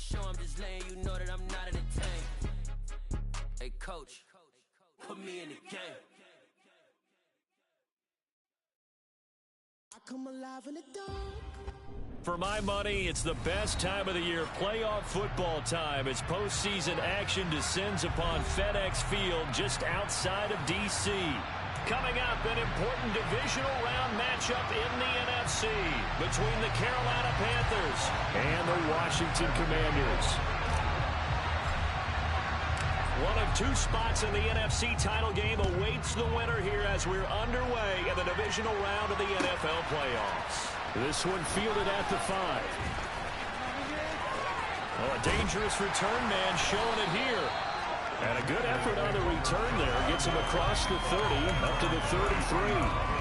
show, I'm just letting you know that I'm not in the tank. Hey, coach, put me in the game. I come alive in the dark. For my money, it's the best time of the year, playoff football time, as postseason action descends upon FedEx Field just outside of D.C. Coming up, an important divisional round matchup in the NFC between the Carolina Panthers and the Washington Commanders. One of two spots in the NFC title game awaits the winner here as we're underway in the divisional round of the NFL playoffs. This one fielded at the 5. Oh, a dangerous return man showing it here. And a good effort on the return there. Gets him across the 30, up to the 33.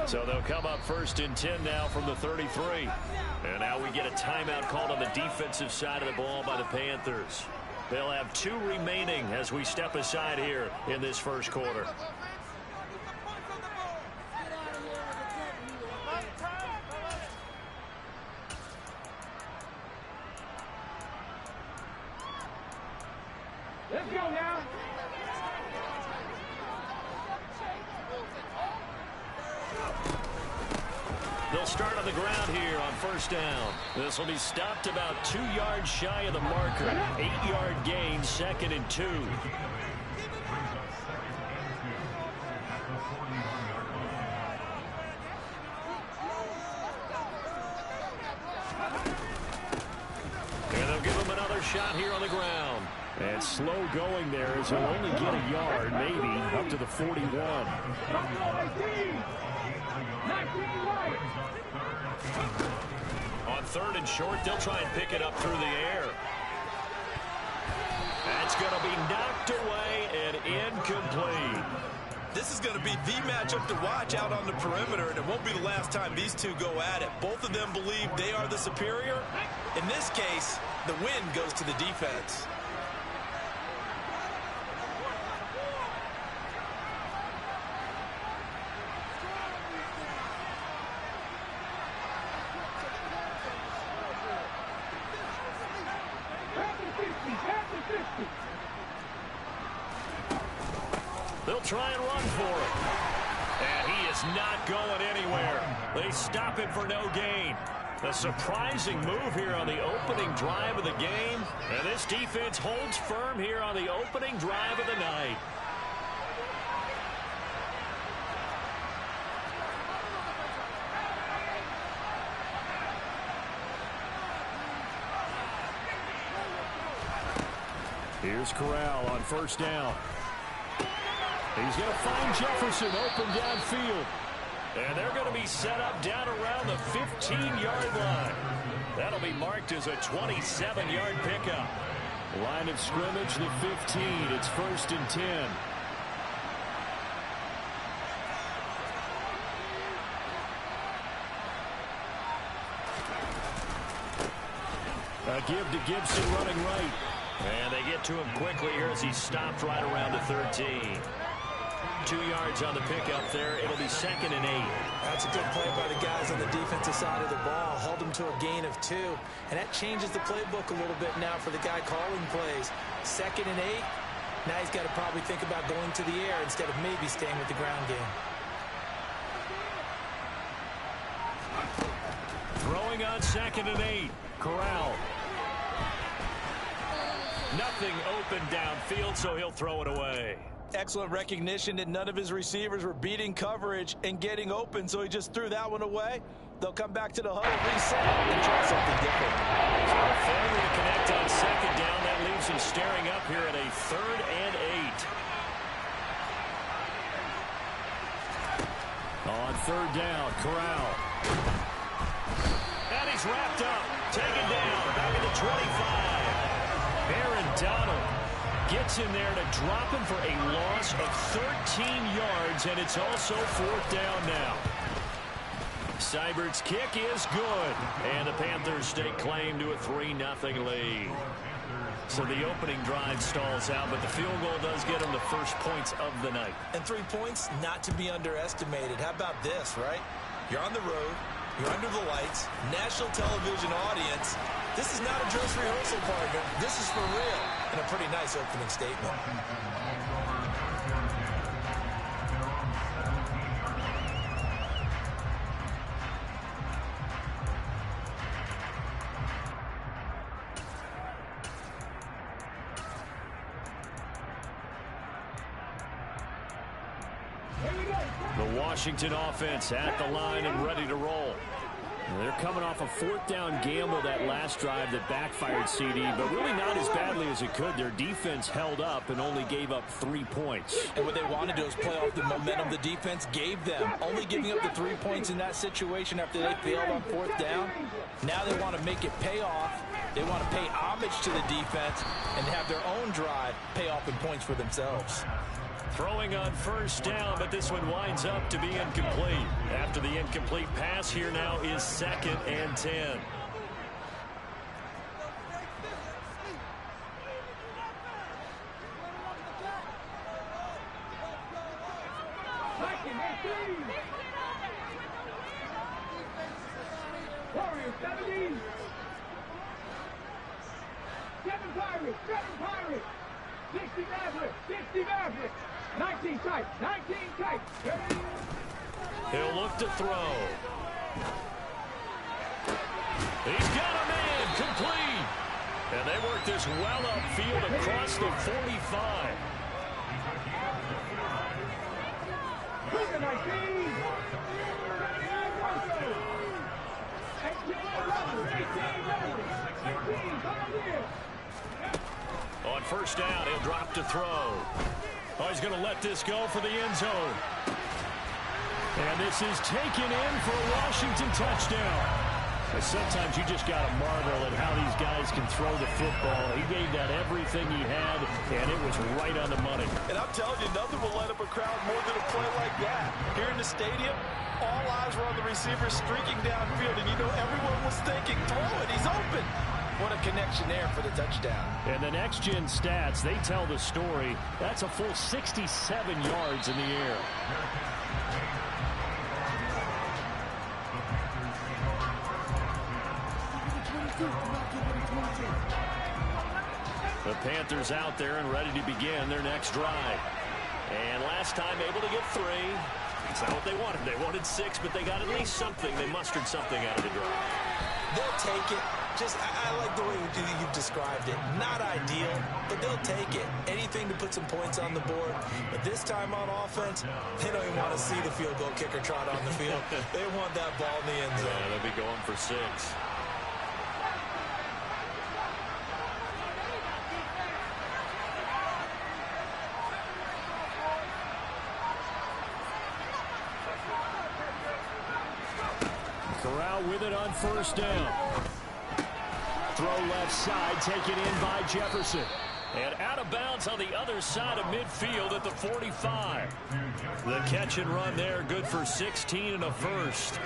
So they'll come up 1st and 10 now from the 33. And now we get a timeout called on the defensive side of the ball by the Panthers. They'll have 2 remaining as we step aside here in this first quarter. Let's go now. They'll start on the ground here on 1st down. This will be stopped about 2 yards shy of the marker. 8-yard gain, 2nd and 2. And they'll give him another shot here on the ground. And slow going there as he'll only get a yard, maybe, up to the 41. On 3rd and short, they'll try and pick it up through the air. That's going to be knocked away and incomplete. This is going to be the matchup to watch out on the perimeter, and it won't be the last time these two go at it. Both of them believe they are the superior. In this case, the win goes to the defense. They'll try and run for it. And he is not going anywhere. They stop him for no gain. A surprising move here on the opening drive of the game. And this defense holds firm here on the opening drive of the night. Here's Corral on 1st down. He's going to find Jefferson open downfield. And they're going to be set up down around the 15-yard line. That'll be marked as a 27-yard pickup. Line of scrimmage, the 15. It's 1st and 10. A give to Gibson running right. And they get to him quickly here as he's stopped right around the 13. 2 yards on the pickup there. It'll be 2nd and 8. That's a good play by the guys on the defensive side of the ball. Held them to a gain of 2. And that changes the playbook a little bit now for the guy calling plays. 2nd and 8. Now he's got to probably think about going to the air instead of maybe staying with the ground game. Throwing on 2nd and 8. Corral. Nothing open downfield, so he'll throw it away. Excellent recognition that none of his receivers were beating coverage and getting open, so he just threw that one away. They'll come back to the huddle, reset, and try something different. So a failure to connect on 2nd down. That leaves him staring up here at a 3rd and 8. On 3rd down, Corral. And he's wrapped up, taken down, back at the 25. Aaron Donald gets in there to drop him for a loss of 13 yards, and it's also 4th down now. Seibert's kick is good. And the Panthers stake claim to a 3-0 lead. So the opening drive stalls out, but the field goal does get them the first points of the night. And 3 points, not to be underestimated. How about this, right? You're on the road. You're under the lights. National television audience. This is not a dress rehearsal, partner. This is for real. And a pretty nice opening statement. The Washington offense at the line and ready to roll. They're coming off a 4th down gamble that last drive that backfired CD, but really not as badly as it could. Their defense held up and only gave up 3 points. And what they want to do is play off the momentum the defense gave them. Only giving up the 3 points in that situation after they failed on 4th down. Now they want to make it pay off. They want to pay homage to the defense and have their own drive pay off in points for themselves. Throwing on 1st down, but this one winds up to be incomplete. After the incomplete pass, here now is 2nd and 10. Pirates, 60 Mavericks, 19 tight, 19 tight. He'll look to throw. He's got a man, complete. And they work this well upfield across the 45. On 1st down, he'll drop to throw. Oh, he's going to let this go for the end zone. And this is taken in for a Washington touchdown. But sometimes you just got to marvel at how these guys can throw the football. He gave that everything he had, and it was right on the money. And I'm telling you, nothing will light up a crowd more than a play like that. Here in the stadium, all eyes were on the receiver streaking downfield, and you know everyone was thinking, throw it, he's open. What a connection there for the touchdown. And the next-gen stats, they tell the story. That's a full 67 yards in the air. The Panthers out there and ready to begin their next drive. And last time able to get 3. It's not what they wanted. They wanted 6, but they got at least something. They mustered something out of the drive. They'll take it. I like the way you've described it. Not ideal, but they'll take it. Anything to put some points on the board. But this time on offense, they don't even want to see the field goal kicker trot on the field. They want that ball in the end zone. Yeah, they'll be going for 6. Corral with it on 1st down. Throw left side, taken in by Jefferson. And out of bounds on the other side of midfield at the 45. The catch and run there, good for 16 and a first.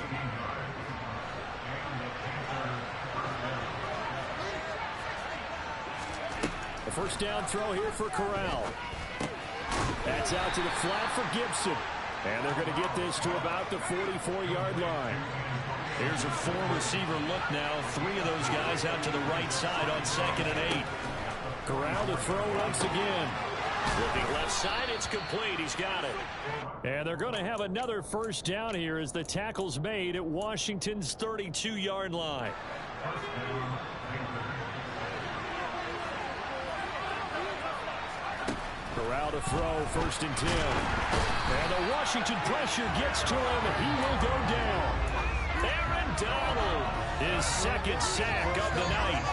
A 1st down throw here for Corral. That's out to the flat for Gibson. And they're going to get this to about the 44-yard line. Here's a 4-receiver look now. 3 of those guys out to the right side on 2nd and 8. Corral to throw once again. Looking left side, it's complete. He's got it. And they're going to have another 1st down here as the tackle's made at Washington's 32-yard line. Corral to throw, 1st and 10. And the Washington pressure gets to him. He will go down. Aaron Donald, his 2nd sack of the night.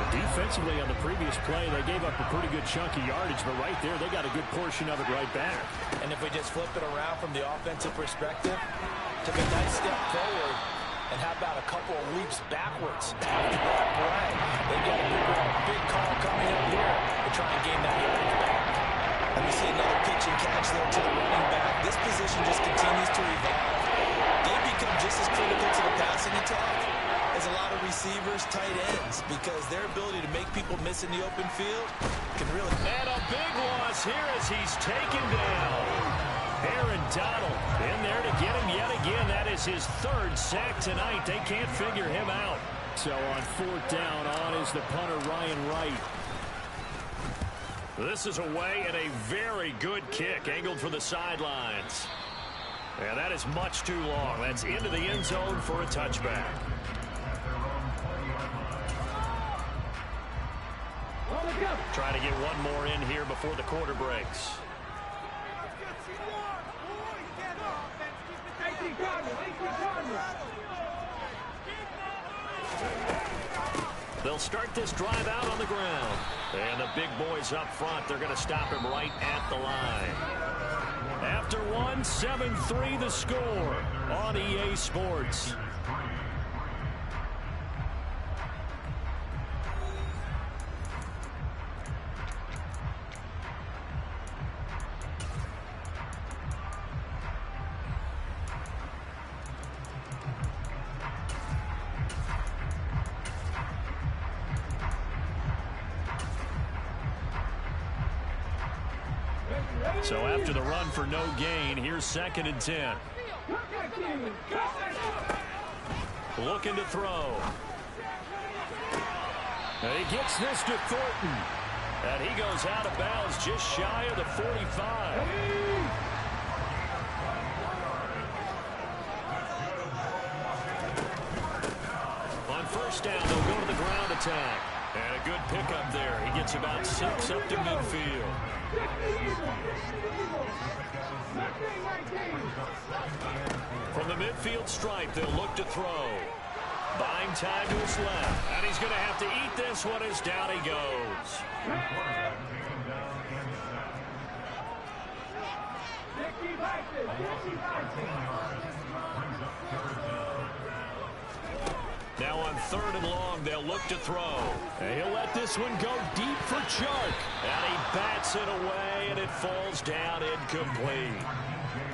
Defensively on the previous play, they gave up a pretty good chunk of yardage, but right there, they got a good portion of it right back. And if we just flip it around from the offensive perspective, took a nice step forward, and how about a couple of leaps backwards after that play? They got a big call coming up here to try and gain that yardage back. And we see another pitch and catch there to the running back. This position just continues to evolve. They become just as critical to the passing attack is a lot of receivers, tight ends, because their ability to make people miss in the open field can really... And a big loss here as he's taken down. Aaron Donald in there to get him yet again. That is his third sack tonight. They can't figure him out. So on fourth down, on is the punter, Ryan Wright. This is away and a very good kick angled for the sidelines. And that is much too long. That's into the end zone for a touchback. Trying to get one more in here before the quarter breaks. They'll start this drive out on the ground. And the big boys up front, they're going to stop him right at the line. After one, 7-3 the score on EA Sports. So after the run for no gain, here's 2nd and 10. Looking to throw. And he gets this to Thornton. And he goes out of bounds just shy of the 45. On first down, they'll go to the ground attack. And a good pickup there. He gets about 6 up to midfield. From the midfield stripe, they'll look to throw. Buying time to his left. And he's going to have to eat this one as down he goes. Now on 3rd and long, they'll look to throw. And he'll let this one go deep for Chark. And he bats it away, and it falls down incomplete.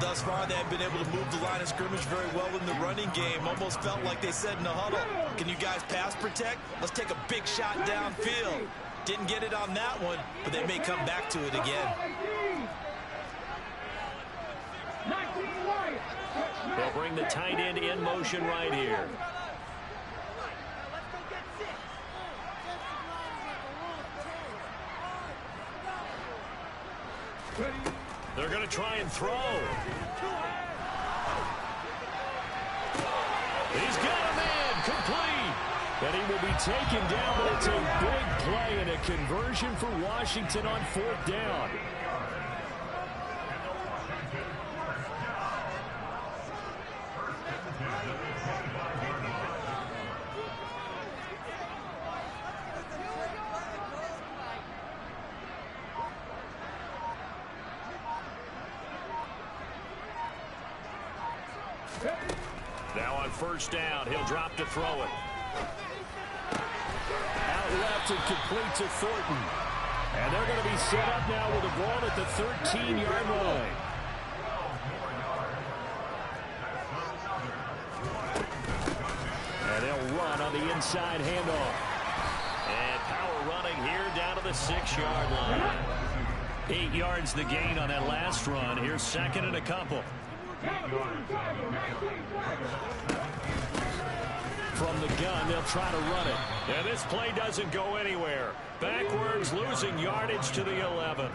Thus far, they have been able to move the line of scrimmage very well in the running game. Almost felt like they said in the huddle, can you guys pass protect? Let's take a big shot downfield. Didn't get it on that one, but they may come back to it again. They'll bring the tight end in motion right here. They're going to try and throw. He's got a man complete. And he will be taken down, but it's a big play and a conversion for Washington on 4th down. Now on first down, he'll drop to throw it. Out left and complete to Thornton. And they're going to be set up now with the ball at the 13-yard line. And they'll run on the inside handoff. And power running here down to the 6-yard line. 8 yards the gain on that last run. Here's 2nd and a couple. From the gun, they'll try to run it. And this play doesn't go anywhere. Backwards, losing yardage to the 11.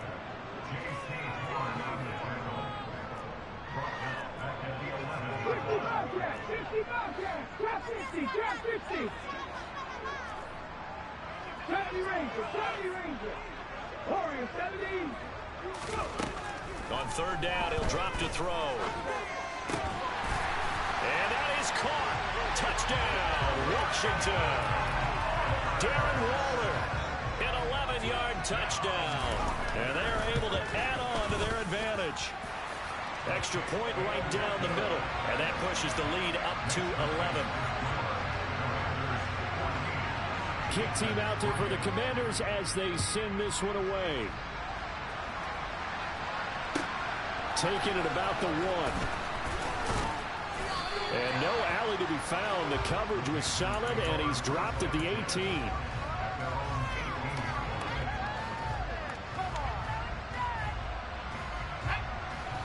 On 3rd down, he'll drop to throw. And that is caught. Touchdown, Washington. Darren Waller, an 11-yard touchdown. And they're able to add on to their advantage. Extra point right down the middle. And that pushes the lead up to 11. Kick team out there for the Commanders as they send this one away. Taking it about the 1. And no alley nowhere to be found. The coverage was solid, and he's dropped at the 18.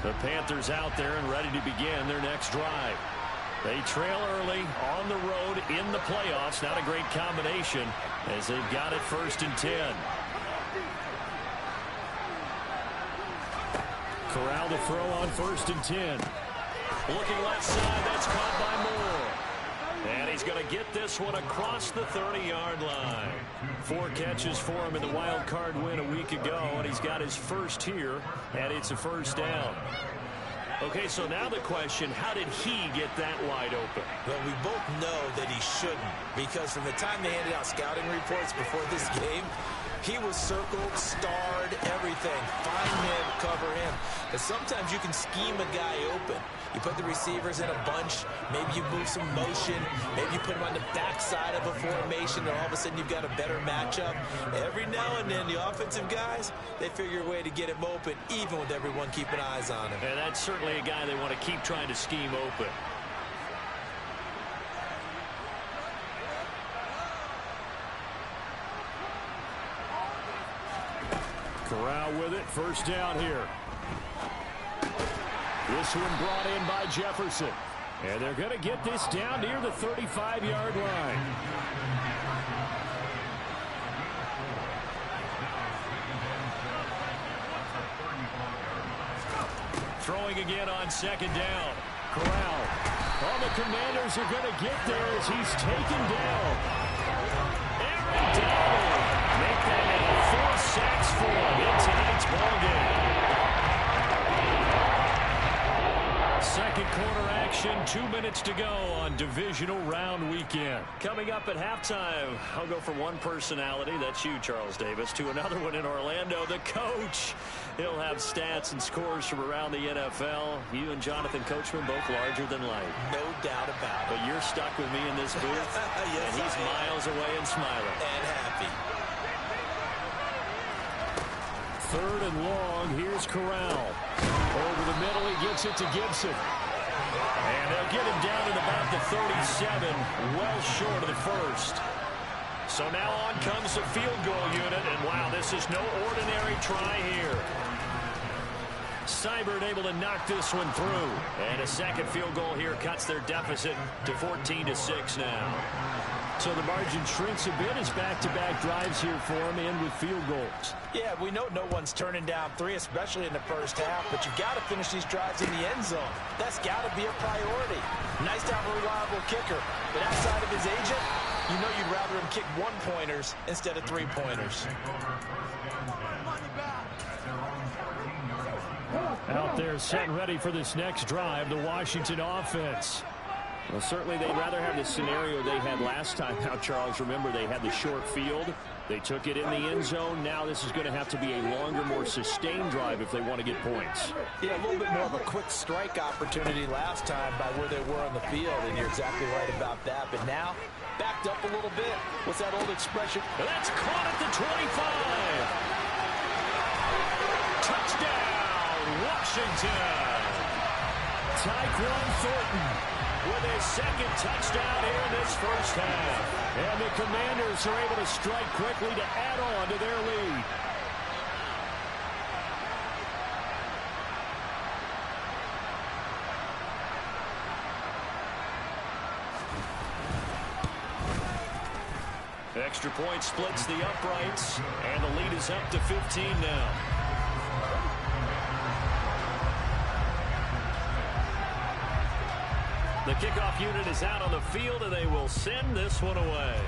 The Panthers out there and ready to begin their next drive. They trail early on the road in the playoffs. Not a great combination as they've got it 1st and 10. Corral to throw on 1st and 10. Looking left side, that's caught by Moore. And he's going to get this one across the 30-yard line. 4 catches for him in the wild card win a week ago, and he's got his first here, and it's a 1st down. Okay, so now the question, how did he get that wide open? Well, we both know that he shouldn't, because from the time they handed out scouting reports before this game, he was circled, starred, everything. Find him, cover him. But sometimes you can scheme a guy open. You put the receivers in a bunch. Maybe you move some motion. Maybe you put him on the backside of a formation, and all of a sudden you've got a better matchup. Every now and then, the offensive guys, they figure a way to get him open, even with everyone keeping eyes on him. And that's certainly a guy they want to keep trying to scheme open. Corral with it, 1st down here. This one brought in by Jefferson. And they're going to get this down near the 35-yard line. Throwing again on 2nd down. Corral. All the Commanders are going to get there as he's taken down. Aaron Donald. Make that 4 sacks for him in tonight's ballgame. Second quarter action, 2 minutes to go on divisional round weekend. Coming up at halftime, I'll go from one personality, that's you, Charles Davis, to another one in Orlando, the coach. He'll have stats and scores from around the NFL. You and Jonathan Coachman both larger than life. No doubt about it. But you're stuck with me in this booth, yes, and he's miles away and smiling. And happy. 3rd and long, here's Corral. Over the middle, he gets it to Gibson. And they'll get him down at about the 37, well short of the 1st. So now on comes the field goal unit, and wow, this is no ordinary try here. Seibert able to knock this one through. And a second field goal here cuts their deficit to 14-6 now. So the margin shrinks a bit as back-to-back drives here for him, and with field goals. Yeah, we know no one's turning down 3, especially in the first half, but you've got to finish these drives in the end zone. That's got to be a priority. Nice to have a reliable kicker, but outside of his agent, you know you'd rather him kick 1-pointers instead of 3-pointers. Out there set and ready for this next drive, the Washington offense. Well, certainly they'd rather have the scenario they had last time. Now, Charles, remember, they had the short field. They took it in the end zone. Now this is going to have to be a longer, more sustained drive if they want to get points. Yeah, a little bit more of a quick strike opportunity last time by where they were on the field, and you're exactly right about that. But now, backed up a little bit. What's that old expression? That's caught at the 25. Touchdown, Washington. Tyquan Thornton with his second touchdown here in this first half. And the Commanders are able to strike quickly to add on to their lead. Extra point splits the uprights, and the lead is up to 15 now. The kickoff unit is out on the field, and they will send this one away.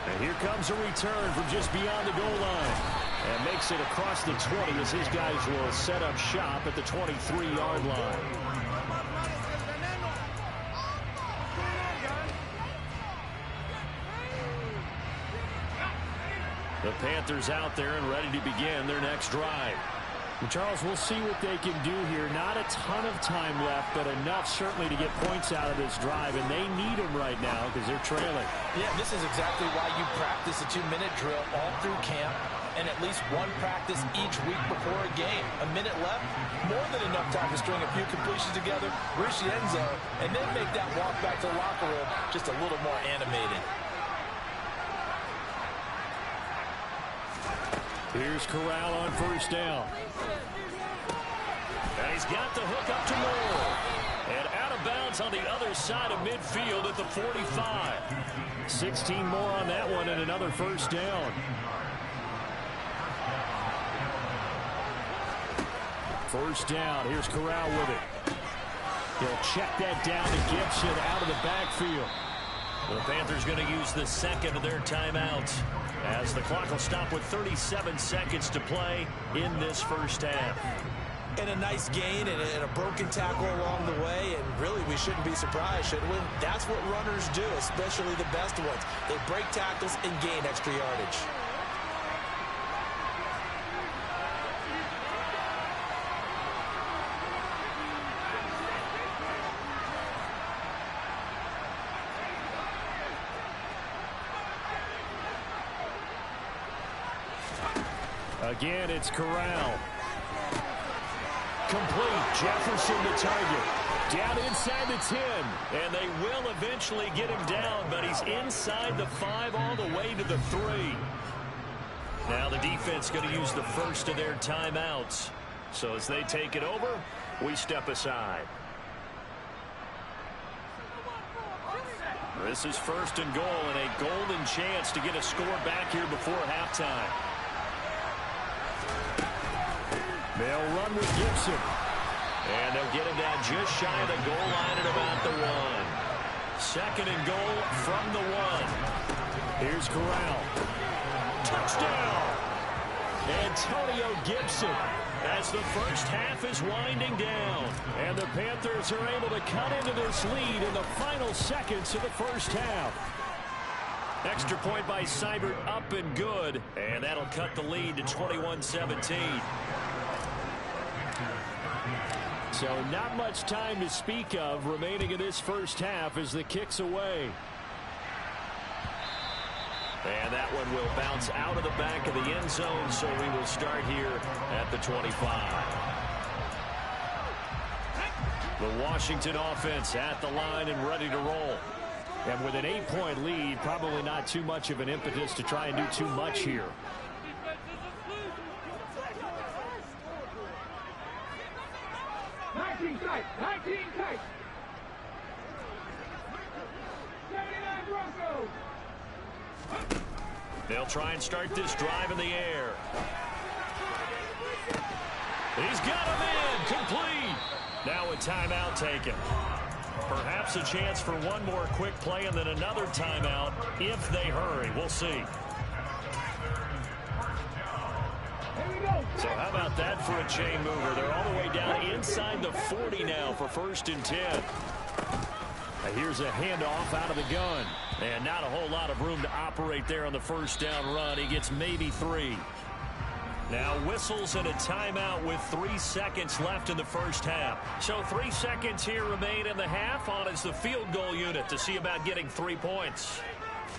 And here comes a return from just beyond the goal line. And makes it across the 20 as his guys will set up shop at the 23-yard line. The Panthers out there and ready to begin their next drive. Well, Charles, we'll see what they can do here. Not a ton of time left, but enough certainly to get points out of this drive, and they need them right now because they're trailing. Yeah, this is exactly why you practice a 2-minute drill all through camp and at least one practice each week before a game. A minute left, more than enough time to string a few completions together, reach the end zone, and then make that walk back to the locker room just a little more animated. Here's Corral on first down. And he's got the hook up to Moore. And out of bounds on the other side of midfield at the 45. 16 more on that one and another first down. First down. Here's Corral with it. He'll check that down to Gibson out of the backfield. The Panthers going to use the second of their timeouts as the clock will stop with 37 seconds to play in this first half. And a nice gain and a broken tackle along the way, and really we shouldn't be surprised, should we? That's what runners do, especially the best ones. They break tackles and gain extra yardage. Again, it's Corral. Complete. Jefferson the target. Down inside the 10. And they will eventually get him down, but he's inside the 5 all the way to the 3. Now the defense going to use the first of their timeouts. So as they take it over, we step aside. This is first and goal and a golden chance to get a score back here before halftime. They'll run with Gibson. And they'll get him down just shy of the goal line at about the 1. Second and goal from the 1. Here's Corral. Touchdown! Antonio Gibson as the first half is winding down. And the Panthers are able to cut into this lead in the final seconds of the first half. Extra point by Seibert up and good. And that'll cut the lead to 21-17. So not much time to speak of remaining in this first half as the kick's away. And that one will bounce out of the back of the end zone, so we will start here at the 25. The Washington offense at the line and ready to roll. And with an 8-point lead, probably not too much of an impetus to try and do too much here. Tight, 19 tight. 79 Broncos. They'll try and start this drive in the air. He's got him in, complete. Now a timeout taken. Perhaps a chance for one more quick play and then another timeout if they hurry. We'll see. So how about that for a chain mover? They're all the way down inside the 40 now for first and 10. Here's a handoff out of the gun. And not a whole lot of room to operate there on the first down run. He gets maybe 3. Now whistles and a timeout with 3 seconds left in the first half. So 3 seconds here remain in the half. On is the field goal unit to see about getting 3 points.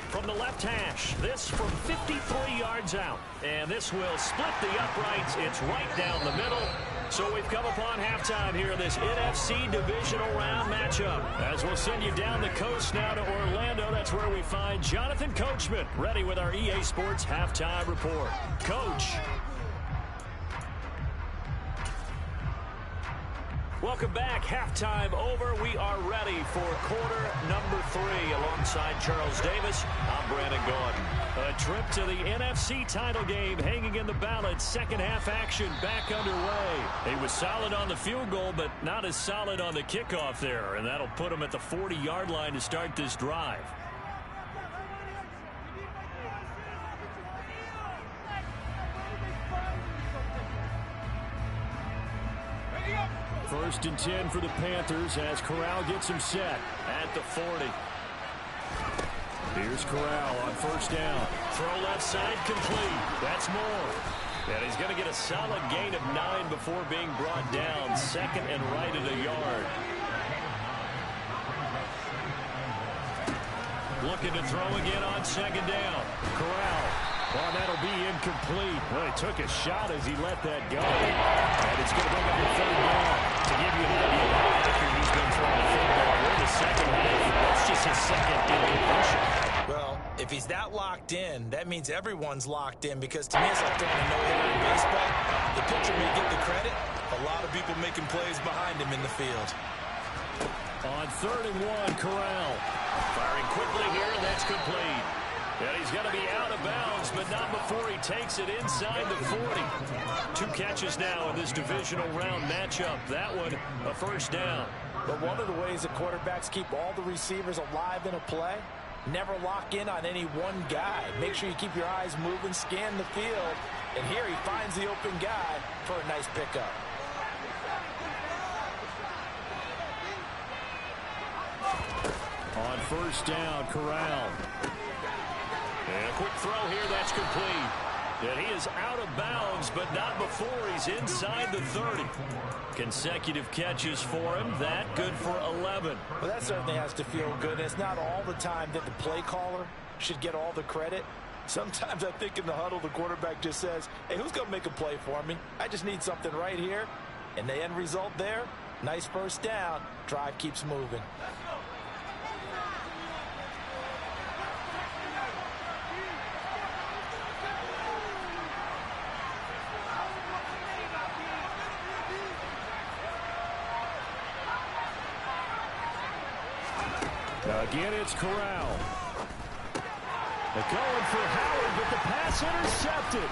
From the left hash, this from 53 yards out. And this will split the uprights. It's right down the middle. So we've come upon halftime here in this NFC Divisional Round matchup. As we'll send you down the coast now to Orlando, that's where we find Jonathan Coachman, ready with our EA Sports Halftime Report. Coach. Welcome back. Halftime over. We are ready for quarter number 3 alongside Charles Davis. I'm Brandon Gordon. A trip to the NFC title game hanging in the balance. Second half action back underway. He was solid on the field goal, but not as solid on the kickoff there. And that'll put him at the 40-yard line to start this drive. First and 10 for the Panthers as Corral gets him set at the 40. Here's Corral on first down. Throw left side complete. That's Moore. And he's going to get a solid gain of 9 before being brought down. Second and right at a yard. Looking to throw again on second down. Corral Well, that'll be incomplete. Well, he took a shot as he let that go. And it's going to bring up a third down. To give you an idea of how accurate he's been throwing the football, we're in the second half. That's just his second incompletion. Well, if he's that locked in, that means everyone's locked in, because to me it's like throwing a no-hitter in baseball. The pitcher may get the credit. A lot of people making plays behind him in the field. On 3rd and 1, Corral. Firing quickly here, and that's complete. And he's going to be out of bounds, but not before he takes it inside the 40. 2 catches now in this divisional round matchup. That one, a first down. But one of the ways that quarterbacks keep all the receivers alive in a play, never lock in on any one guy. Make sure you keep your eyes moving, scan the field. And here he finds the open guy for a nice pickup. On 1st down, Corral. And a quick throw here, that's complete. And he is out of bounds, but not before he's inside the 30. Consecutive catches for him. That good for 11. Well, that certainly has to feel good. It's not all the time that the play caller should get all the credit. Sometimes I think in the huddle, the quarterback just says, hey, who's going to make a play for me? I just need something right here. And the end result there, nice first down. Drive keeps moving. Again, it's Corral. They're going for Howard, but the pass intercepted.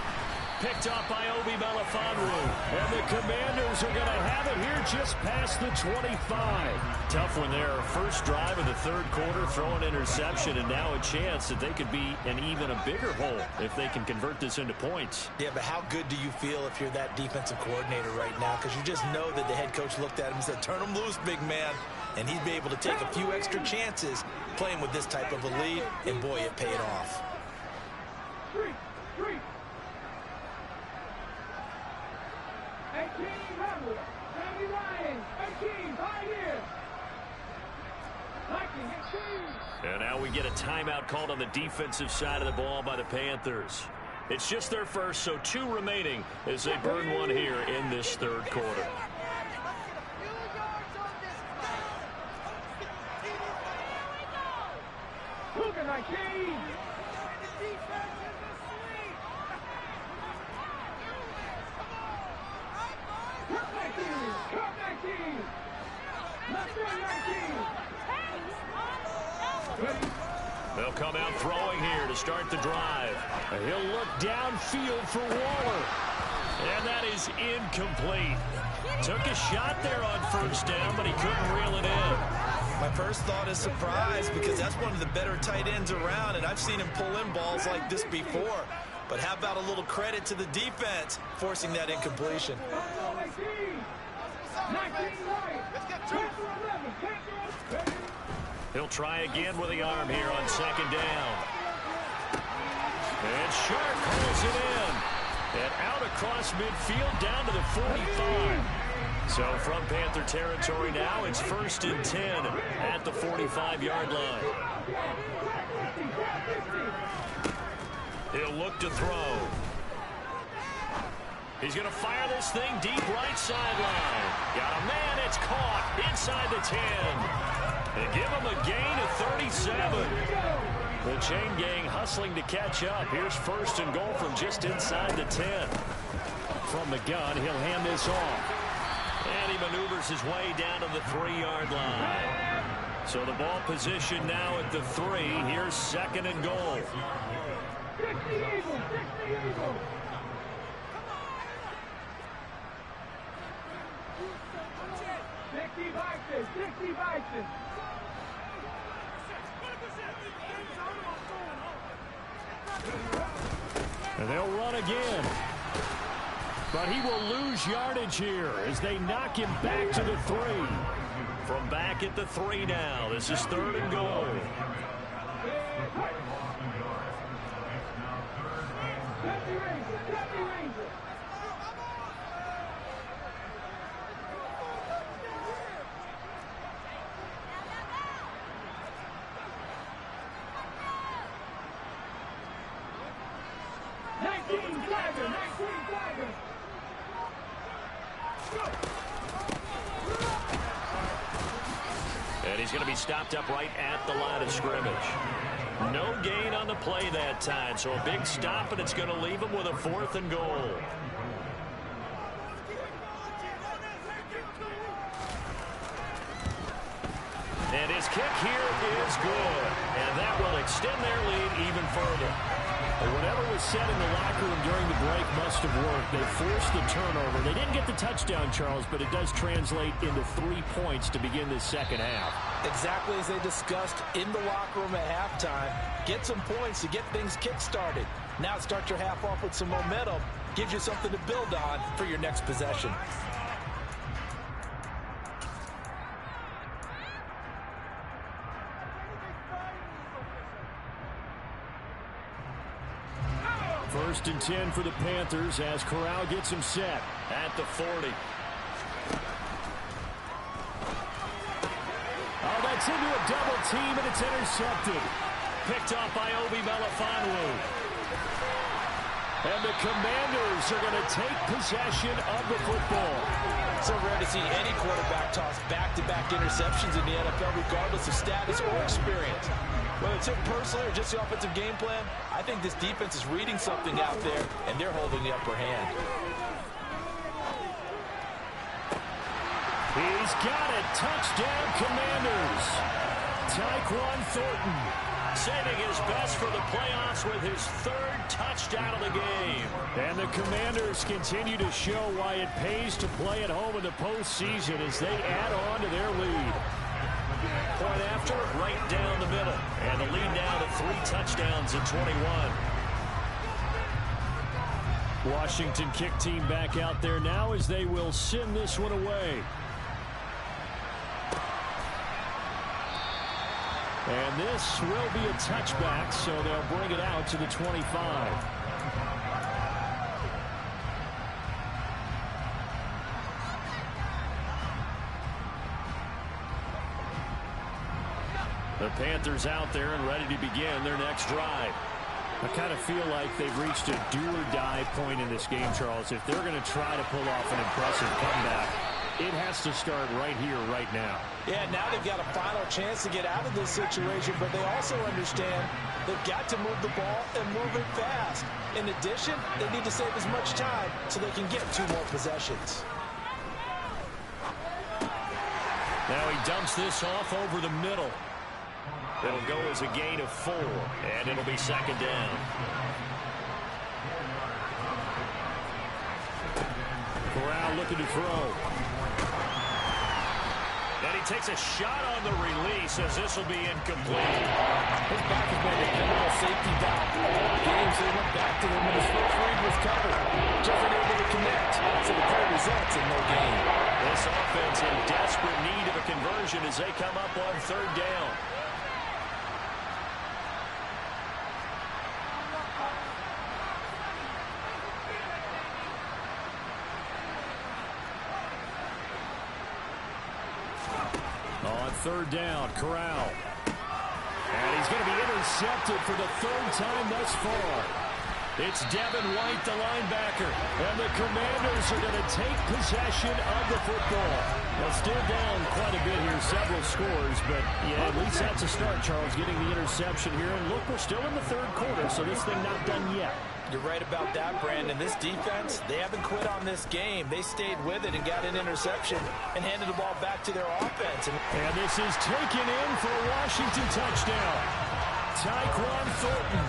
Picked off by Obi Melifonwu. And the Commanders are going to have it here just past the 25. Tough one there. First drive of the 3rd quarter, throw an interception, and now a chance that they could be in even a bigger hole if they can convert this into points. Yeah, but how good do you feel if you're that defensive coordinator right now? Because you just know that the head coach looked at him and said, turn him loose, big man. And he'd be able to take a few extra chances playing with this type of a lead, and boy, it paid off. And now we get a timeout called on the defensive side of the ball by the Panthers. It's just their first, so 2 remaining as they burn one here in this 3rd quarter. They'll come out throwing here to start the drive. And he'll look downfield for Waller. And that is incomplete. Took a shot there on 1st down, but he couldn't reel it in. My first thought is surprise, because that's one of the better tight ends around, and I've seen him pull in balls like this before. But how about a little credit to the defense forcing that incompletion? He'll try again with the arm here on 2nd down. And Sharp pulls it in. And out across midfield down to the 45. So from Panther territory now, it's 1st and 10 at the 45-yard line. He'll look to throw. He's going to fire this thing deep right sideline. Got a man, it's caught inside the 10. They give him a gain of 37. The chain gang hustling to catch up. Here's 1st and goal from just inside the 10. From the gun, he'll hand this off. And he maneuvers his way down to the 3-yard line. So the ball position now at the 3. Here's 2nd and goal. And they'll run again. But he will lose yardage here as they knock him back to the 3. From back at the 3 now. This is 3rd and goal. And he's going to be stopped up right at the line of scrimmage. No gain on the play that time, so a big stop, and it's going to leave him with a 4th and goal. And his kick here is good, and that will extend their lead even further. Whatever was said in the locker room during the break must have worked. They forced the turnover. They didn't get the touchdown, Charles, but it does translate into 3 points to begin this second half. Exactly as they discussed in the locker room at halftime. Get some points to get things kick-started. Now start your half off with some momentum. Gives you something to build on for your next possession. First and 10 for the Panthers as Corral gets him set at the 40. Oh, that's into a double team, and it's intercepted. Picked off by Obi Melifonwu. And the Commanders are going to take possession of the football. So rare to see any quarterback toss back-to-back interceptions in the NFL, regardless of status or experience. Whether it's him personally or just the offensive game plan, I think this defense is reading something out there, and they're holding the upper hand. He's got it. Touchdown, Commanders. Tyquan Thornton saving his best for the playoffs with his 3rd touchdown of the game. And the Commanders continue to show why it pays to play at home in the postseason as they add on to their lead. Point after, right down the middle. And the lead now to 3 touchdowns in 21. Washington kick team back out there now as they will send this one away. And this will be a touchback, so they'll bring it out to the 25. The Panthers out there and ready to begin their next drive. I kind of feel like they've reached a do-or-die point in this game, Charles. If they're going to try to pull off an impressive comeback, it has to start right here, right now. Yeah, now they've got a final chance to get out of this situation, but they also understand they've got to move the ball and move it fast. In addition, they need to save as much time so they can get 2 more possessions. Now he dumps this off over the middle. It'll go as a gain of 4, and it'll be 2nd down. Corral looking to throw. And he takes a shot on the release as this will be incomplete. His back has been a general safety valve all game, so he went back to him when his first read was covered. Just unable to connect, so the play results in no gain. This offense in desperate need of a conversion as they come up on 3rd down. On 3rd down, Corral. And he's going to be intercepted for the 3rd time thus far. It's Devin White, the linebacker. And the Commanders are going to take possession of the football. They'll still down quite a bit here, several scores. But, yeah, at least that's a start, Charles, getting the interception here. And look, we're still in the 3rd quarter, so this thing not done yet. You're right about that, Brandon. This defense, they haven't quit on this game. They stayed with it and got an interception and handed the ball back to their offense. And this is taken in for a Washington touchdown. Tyquan Thornton,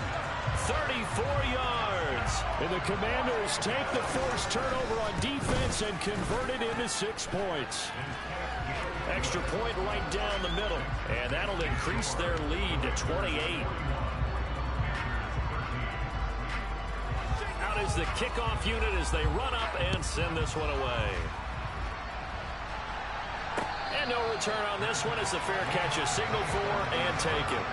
34 yards. And the Commanders take the forced turnover on defense and convert it into 6 points. Extra point right down the middle. And that'll increase their lead to 28. Is the kickoff unit as they run up and send this one away. And no return on this one as the fair catch is signaled for and taken.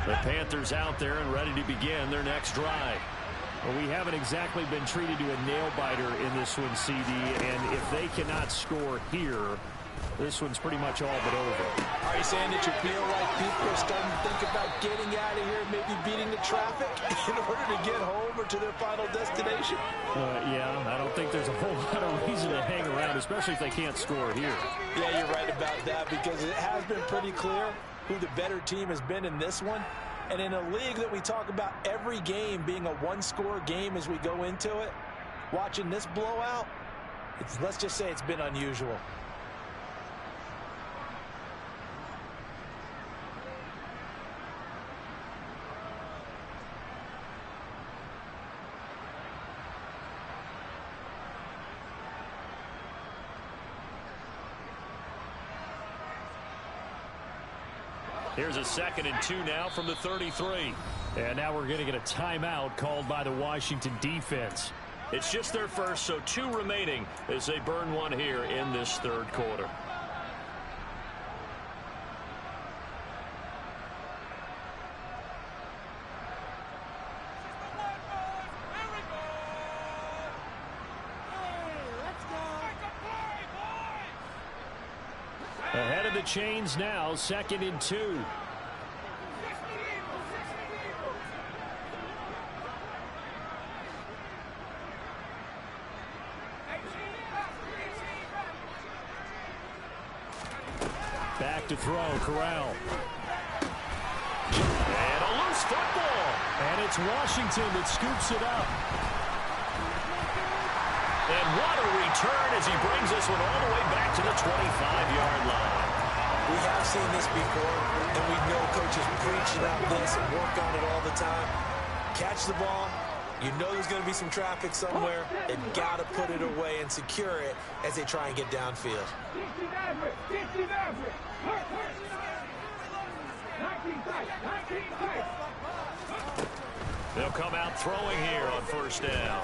The Panthers out there and ready to begin their next drive. Well, we haven't exactly been treated to a nail-biter in this one, CD, and if they cannot score here, this one's pretty much all but over. Are you saying that you feel like people are starting to think about getting out of here, maybe beating the traffic in order to get home or to their final destination? Yeah, I don't think there's a whole lot of reason to hang around, especially if they can't score here. Yeah, you're right about that, because it has been pretty clear who the better team has been in this one. And in a league that we talk about every game being a one-score game as we go into it, watching this blowout, let's just say it's been unusual. Here's a 2nd and 2 now from the 33. And now we're going to get a timeout called by the Washington defense. It's just their first, so 2 remaining as they burn one here in this third quarter. Ahead of the chains now, 2nd and 2. Back to throw, Corral. And a loose football. And it's Washington that scoops it up. And what a return as he brings this one all the way back to the 25-yard line. We have seen this before, and we know coaches preach about this and work on it all the time. Catch the ball. You know there's going to be some traffic somewhere. They've got to put it away and secure it as they try and get downfield. They'll come out throwing here on first down.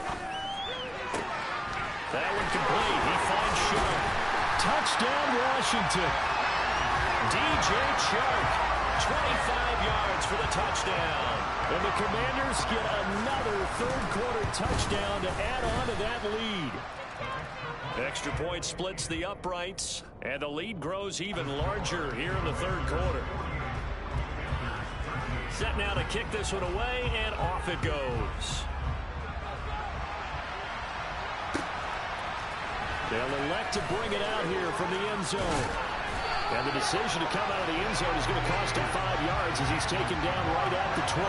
That one complete. He finds Sharp. Touchdown, Washington. DJ Chark, 25 yards for the touchdown. And the Commanders get another third-quarter touchdown to add on to that lead. Extra point splits the uprights, and the lead grows even larger here in the third quarter. Set now to kick this one away, and off it goes. They'll elect to bring it out here from the end zone. And the decision to come out of the end zone is going to cost him 5 yards as he's taken down right at the 20.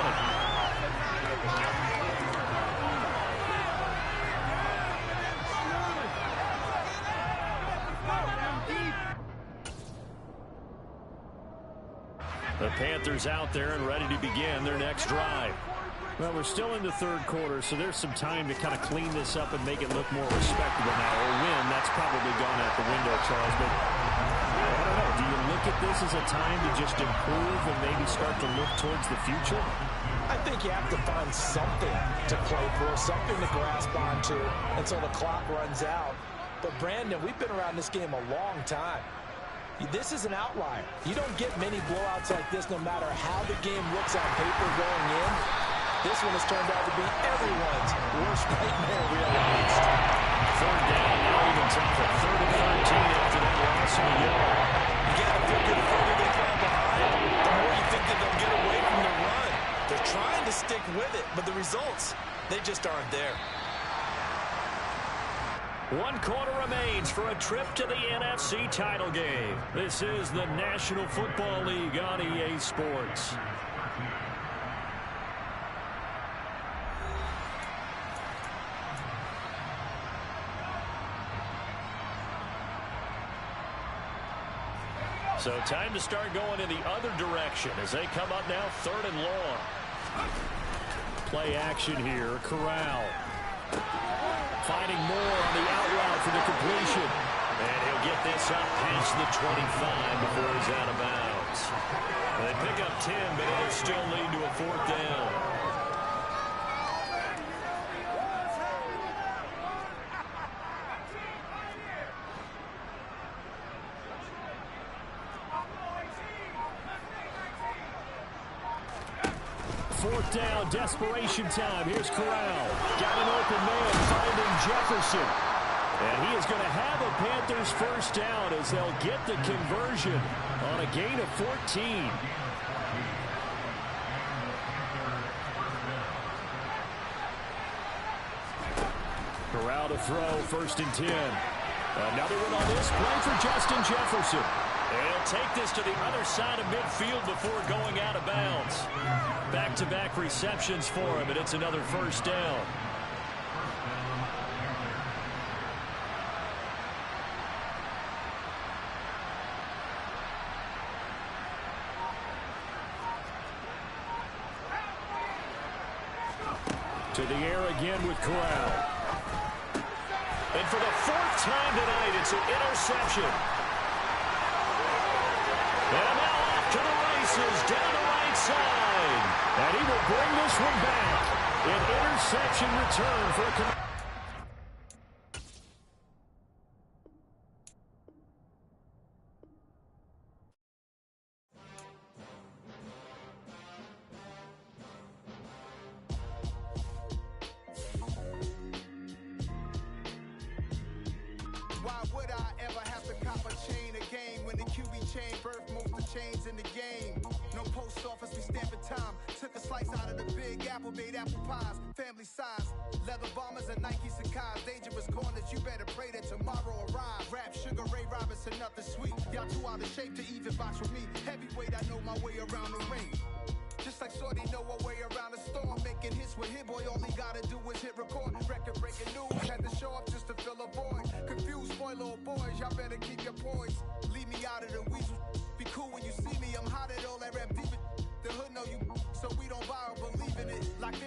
The Panthers out there and ready to begin their next drive. Well, we're still in the third quarter, so there's some time to kind of clean this up and make it look more respectable now. Or win, that's probably gone out the window, Charles. But I don't know. Do you look at this as a time to just improve and maybe start to look towards the future? I think you have to find something to play for, something to grasp onto until the clock runs out. But, Brandon, we've been around this game a long time. This is an outlier. You don't get many blowouts like this no matter how the game looks on paper going in. This one has turned out to be everyone's worst nightmare realized. Third down, now even take the 3rd and 13 after that loss in the yard. You got to figure the further they fall behind, the more you think that they'll get away from the run. They're trying to stick with it, but the results, they just aren't there. 1 quarter remains for a trip to the NFC title game. This is the National Football League on EA Sports. So time to start going in the other direction as they come up now 3rd and long. Play action here. Corral. Finding more on the out route for the completion. And he'll get this up past the 25 before he's out of bounds. They pick up 10, but it'll still lead to a 4th down. 4th down, desperation time. Here's Corral. Got an open man, finding Jefferson. And he is going to have a Panthers first down as they'll get the conversion on a gain of 14. Corral to throw, 1st and 10. Another one on this play for Justin Jefferson. And he'll take this to the other side of midfield before going out of bounds. Back-to-back receptions for him, and it's another first down. To the air again with Corral. And for the 4th time tonight, it's an interception. And now off to the races, down the right side. And he will bring this one back. An interception return for a... Why would I ever have to cop a chain again when the QB chain birthed most of the chains in the game? No post office, we stamping time. Took a slice out of the big apple, made apple pies, family size. Leather bombers and Nike Sacai's. Dangerous corners, you better pray that tomorrow arrives. Rap, Sugar Ray Robinson, nothing sweet. Y'all too out of shape to even box with me. Heavyweight, I know my way around the ring. Just like Shorty know her way around the storm. Making hits with Hit Boy, all he gotta do is hit record. Record breaking news, had to show up just to fill a void. Confused, spoiled little boys, y'all better keep your poise. Leave me out of the weasel. Be cool when you see me, I'm hot at all that rap deep. The hood know you, so we don't buy or believe in it. Like this.